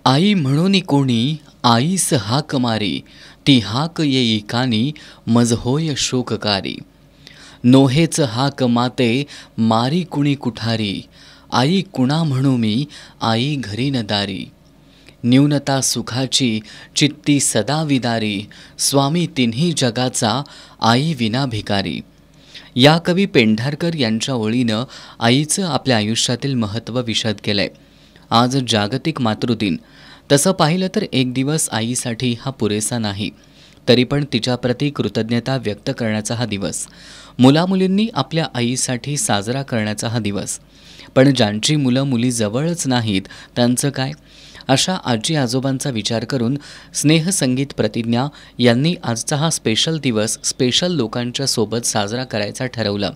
आई म्हणूनी कोणी आईस हाक मारी, ती हाक येई कानी, मज होय शोककारी. नोहेच हाक माते मारी कुणी कुठारी, आई कुणा म्हणू मी आई घरी न दारी. न्यूनता सुखाची चित्ती सदा विदारी, स्वामी तिन्ही जगाचा आई विना भिकारी. या कवी पेंढारकर यांच्या ओळीनं आईचं आपल्या आयुष्यातील महत्त्व विशद केलंय. आज जागतिक मातृदिन. तसं पाहिलं तर एक दिवस आईसाठी हा पुरेसा नाही, तरी पण तिच्याप्रती कृतज्ञता व्यक्त करण्याचा हा दिवस. मुलामुलींनी आपल्या आईसाठी साजरा करण्याचा हा दिवस. पण ज्यांची मुलं मुली जवळच नाहीत त्यांचं काय? अशा आजी आजोबांचा विचार करून स्नेहसंगीत प्रतिज्ञा यांनी आजचा हा स्पेशल दिवस स्पेशल लोकांच्या सोबत साजरा करायचा ठरवलं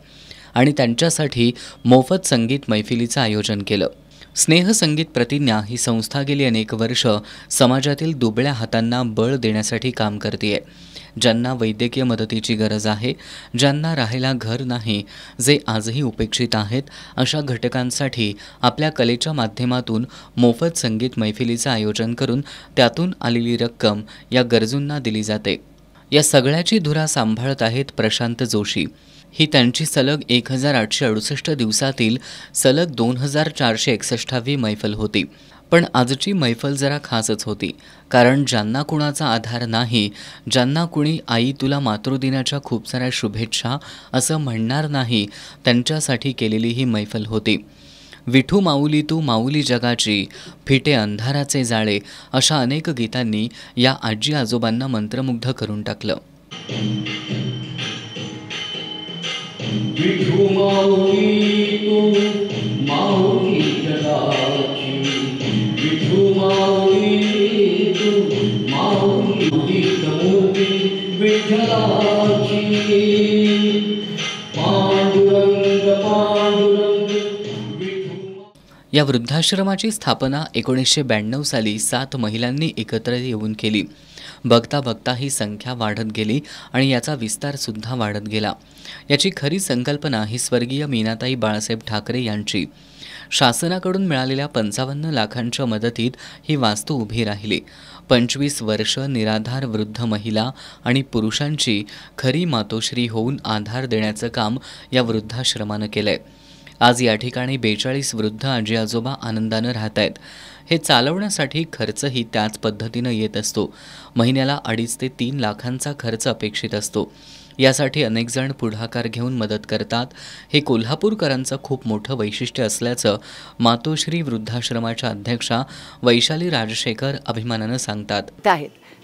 आणि त्यांच्यासाठी मोफत संगीत मैफिलीचं आयोजन केलं. स्नेहसंगीत प्रतिज्ञा ही संस्था गेली अनेक वर्ष समाजातील दुबळ्या हातांना बळ देण्यासाठी काम करते. ज्यांना वैद्यकीय मदतीची गरज आहे, ज्यांना राहायला घर नाही, जे आजही उपेक्षित आहेत, अशा घटकांसाठी आपल्या कलेच्या माध्यमातून मोफत संगीत मैफिलीचं आयोजन करून त्यातून आलेली रक्कम या गरजूंना दिली जाते. या सगळ्याची धुरा सांभाळत आहेत प्रशांत जोशी. ही त्यांची सलग 1868 दिवसातील सलग 2461वी मैफल होती. पण आजची मैफल जरा खासच होती, कारण ज्यांना कुणाचा आधार नाही, ज्यांना कुणी आई तुला मातृदिनाच्या खूप साऱ्या शुभेच्छा असं म्हणणार नाही, त्यांच्यासाठी केलेली ही मैफल होती. विठू माऊली तू माऊली जगाची, फिटे अंधाराचे जाळे अशा अनेक गीतांनी या आजी आजोबांना मंत्रमुग्ध करून टाकलं. विठू माऊली तू माऊली जगाची, विठू माऊली तू माऊली मूर्ती विठ्ठलाची. पांडुरंग पांडुरंग विठू. या वृद्धाश्रमाची स्थापना 1992 साली 7 महिलांनी एकत्र येऊन केली. बघता बघता ही संख्या वाढत गेली आणि याचा विस्तारसुद्धा वाढत गेला. याची खरी संकल्पना ही स्वर्गीय मीनाताई बाळासाहेब ठाकरे यांची. शासनाकडून मिळालेल्या 55 लाखांच्या मदतीत ही वास्तू उभी राहिली. 25 वर्ष निराधार वृद्ध महिला आणि पुरुषांची खरी मातोश्री होऊन आधार देण्याचं काम या वृद्धाश्रमानं केलंय. आज या ठिकाणी 42 वृद्ध आजी आजोबा आनंदानं राहत आहेत. हे चालवण्यासाठी खर्चही त्याच पद्धतीनं येत असतो. महिन्याला 2.5 ते 3 लाखांचा खर्च अपेक्षित असतो. यासाठी अनेक जण पुढाकार घेऊन मदत करतात. हे कोल्हापूरकरांचं खूप मोठं वैशिष्ट्य असल्याचं मातोश्री वृद्धाश्रमाच्या अध्यक्षा वैशाली राजशेखर अभिमानानं सांगतात.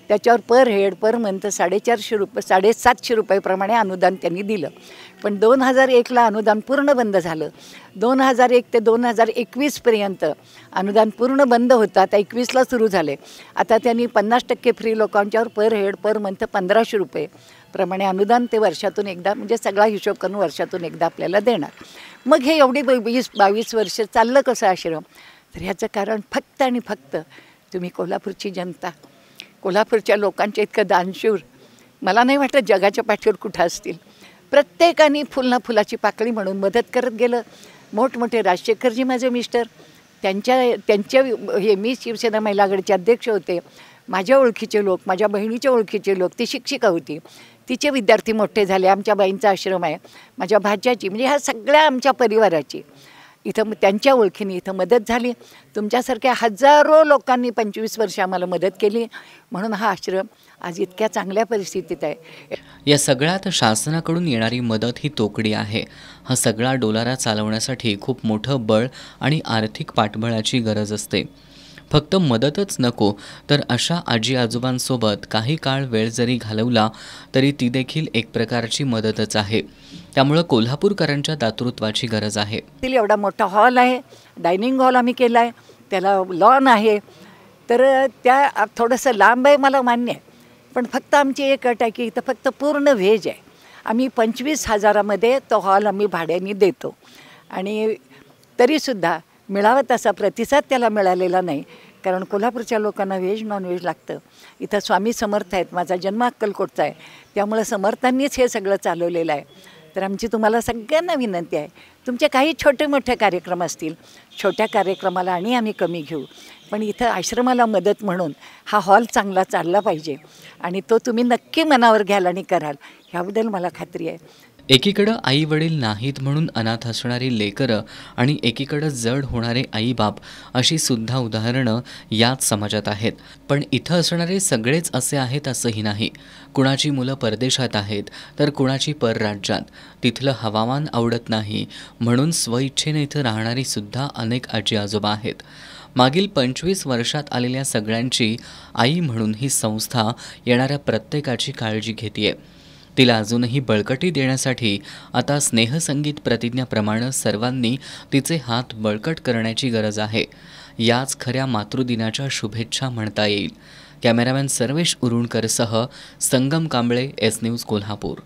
त्याच्यावर पर हेड पर मंथ 450 रुपये 750 रुपयेप्रमाणे अनुदान त्यांनी दिलं. पण 2001ला अनुदान पूर्ण बंद झालं. 2001 ते 2021पर्यंत अनुदान पूर्ण बंद होतं. आता 21ला सुरू झाले. आता त्यांनी 50% फ्री लोकांच्यावर पर हेड पर मंथ 1500 रुपये प्रमाणे अनुदान ते वर्षातून एकदा, म्हणजे सगळा हिशोब करून वर्षातून एकदा आपल्याला देणार. मग हे एवढी 22 वर्ष चाललं कसं आश्रम? तर ह्याचं कारण फक्त आणि फक्त तुम्ही कोल्हापूरची जनता, कोल्हापूरच्या लोकांच्या इतकं दानशूर मला नाही वाटत जगाच्या पाठीवर कुठं असतील. प्रत्येकाने फुलाची पाकळी म्हणून मदत करत गेलं. मोठमोठे राजशेखरजी माझे मिस्टर, त्यांच्या हे मी शिवसेना महिला आघाडीचे अध्यक्ष होते. माझ्या ओळखीचे लोक, माझ्या बहिणीच्या ओळखीचे लोक, ती शिक्षिका होती, तिचे विद्यार्थी मोठे झाले. आमच्या बाईंचा आश्रम आहे, माझ्या भाच्याची, म्हणजे ह्या सगळ्या आमच्या परिवाराची इथं त्यांच्या ओळखीने इथं मदत झाली. तुमच्यासारख्या हजारो लोकांनी 25 वर्ष आम्हाला मदत केली, म्हणून हा आश्रम आज इतक्या चांगल्या परिस्थितीत आहे. या सगळ्यात शासनाकडून येणारी मदत ही तोकडी आहे. हा सगळा डोलारा चालवण्यासाठी खूप मोठं बळ आणि आर्थिक पाठबळाची गरज असते. फक्त मदतच नको, तर अशा आजी आजोबांसोबत काही काळ वेळ जरी घालवला तरी ती देखील एक प्रकारची मदतच आहे. त्यामुळं कोल्हापूरकरांच्या दातृत्वाची गरज आहे. एवढा मोठा हॉल आहे, डायनिंग हॉल आम्ही केला आहे, त्याला लॉन आहे. तर त्या थोडंसं लांब आहे, मला मान्य आहे. पण फक्त आमची एक अट आहे की इथं फक्त पूर्ण व्हेज आहे. आम्ही 25,000मध्ये तो हॉल आम्ही भाड्याने देतो आणि तरीसुद्धा मिळावा तसा प्रतिसाद त्याला मिळालेला नाही. कारण कोल्हापूरच्या लोकांना व्हेज नॉनव्हेज लागतं. इथं स्वामी समर्थ आहेत, माझा जन्म अक्कलकोटचा आहे, त्यामुळे समर्थांनीच हे सगळं चालवलेलं आहे. तर आमची तुम्हाला सगळ्यांना विनंती आहे, तुमचे काही छोटे मोठे कार्यक्रम असतील, छोट्या कार्यक्रमाला आणि आम्ही कमी घेऊ, पण इथं आश्रमाला मदत म्हणून हा हॉल चांगला चालला पाहिजे आणि तो तुम्ही नक्की मनावर घ्याल आणि कराल, ह्याबद्दल मला खात्री आहे. एकीकडं आई वडील नाहीत म्हणून अनाथ असणारी लेकरं आणि एकीकडं जड होणारे आईबाप अशी सुद्धा उदाहरणं याच समाजात आहेत. पण इथं असणारे सगळेच असे आहेत असंही नाही. कुणाची मुलं परदेशात आहेत तर कुणाची परराज्यात. तिथलं हवामान आवडत नाही म्हणून स्वइच्छेने इथं राहणारी सुद्धा अनेक आजी आजोबा आहेत. मागील 25 वर्षात आलेल्या सगळ्यांची आई म्हणून ही संस्था येणाऱ्या प्रत्येकाची काळजी घेतेय. तिला अजूनही बळकटी देण्यासाठी आता स्नेहसंगीत प्रतिज्ञाप्रमाणे सर्वांनी तिचे हात बळकट करण्याची गरज आहे. याच खऱ्या मातृदिनाच्या शुभेच्छा म्हणता येईल. कॅमेरामॅन सर्वेश उरुणकरसह संगम कांबळे, एस न्यूज कोल्हापूर.